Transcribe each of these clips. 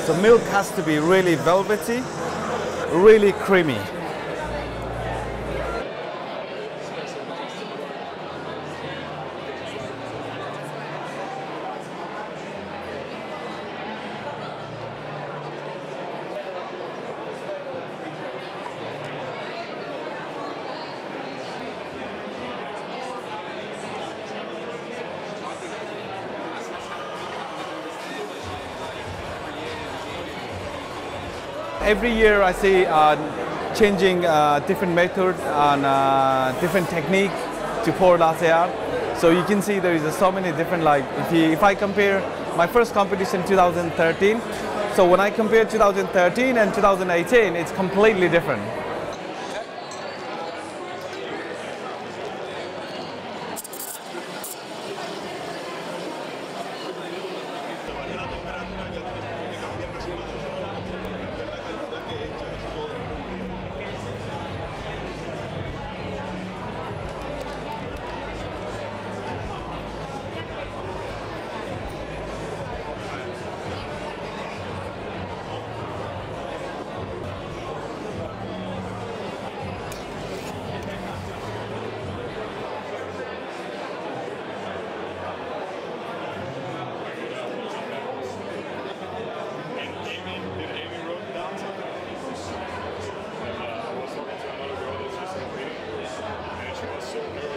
So milk has to be really velvety, really creamy. Every year I see changing different method and different technique to pour latte art. So you can see there is so many different, like if I compare my first competition 2013, so when I compare 2013 and 2018, it's completely different.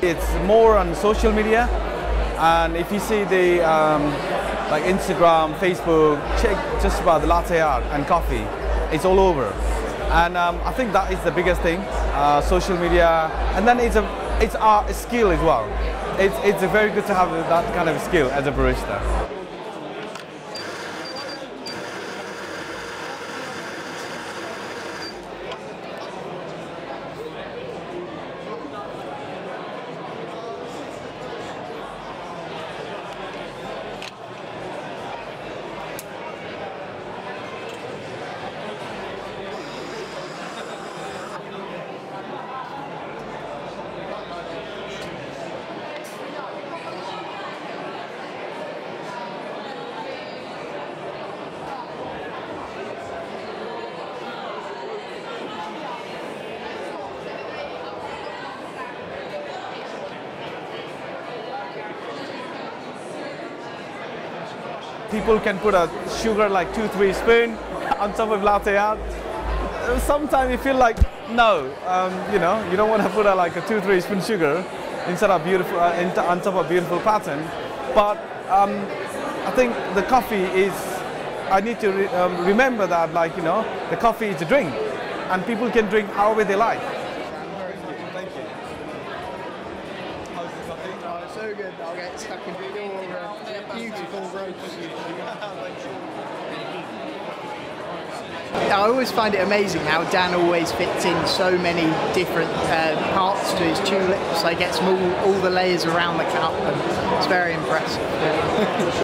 It's more on social media, and if you see the like Instagram, Facebook, check just about the latte art and coffee. It's all over, and I think that is the biggest thing. Social media, and then it's a skill as well. It's very good to have that kind of skill as a barista. People can put a sugar like 2-3 spoons on top of latte art. Sometimes you feel like, no, you know, you don't want to put like a 2-3 spoon sugar instead of beautiful, on top of beautiful pattern. But I think the coffee is, I need to remember that, like, you know, the coffee is a drink and people can drink however they like. Thank you. How's the coffee? Oh, it's so good. I'll get stuck in your beautiful roast. I always find it amazing how Dan always fits in so many different parts to his tulips. Like gets all the layers around the cup, and it's very impressive.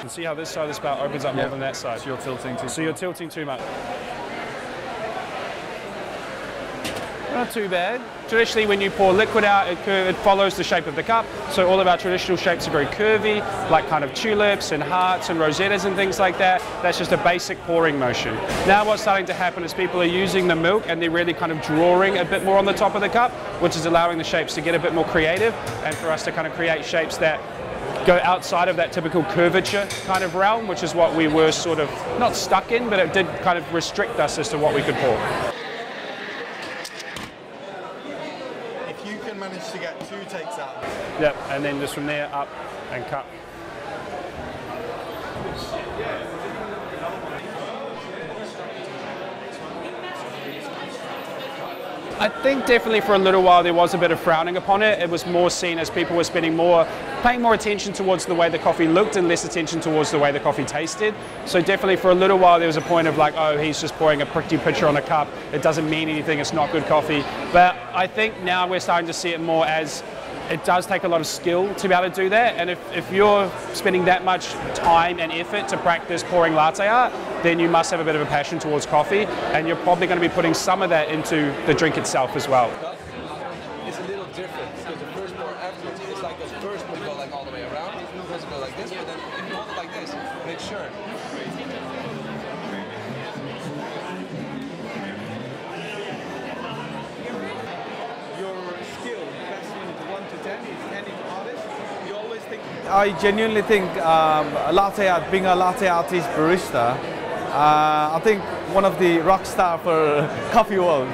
And see how this side of the spout opens up more than that side. So you're tilting too. So you're tilting too much. Not too bad. Traditionally, when you pour liquid out, it follows the shape of the cup. So all of our traditional shapes are very curvy, like kind of tulips and hearts and rosettas and things like that. That's just a basic pouring motion. Now what's starting to happen is people are using the milk and they're really kind of drawing a bit more on the top of the cup, which is allowing the shapes to get a bit more creative and for us to kind of create shapes that go outside of that typical curvature kind of realm, which is what we were sort of not stuck in, but it did kind of restrict us as to what we could pour. If you can manage to get 2 takes out. Yep, and then just from there up and cut. I think definitely for a little while there was a bit of frowning upon it. It was more seen as people were paying more attention towards the way the coffee looked and less attention towards the way the coffee tasted. So definitely for a little while there was a point of like, oh, he's just pouring a pretty picture on a cup. It doesn't mean anything, it's not good coffee. But I think now we're starting to see it more as it does take a lot of skill to be able to do that, and if you're spending that much time and effort to practice pouring latte art, then you must have a bit of a passion towards coffee, and you're probably going to be putting some of that into the drink itself as well. It's a little different, because the first pour afterwards, it's like the first one go like all the way around, the first go like this, but then if you hold it like this, make sure. I genuinely think latte art, being a latte artist barista, I think one of the rock star for coffee world.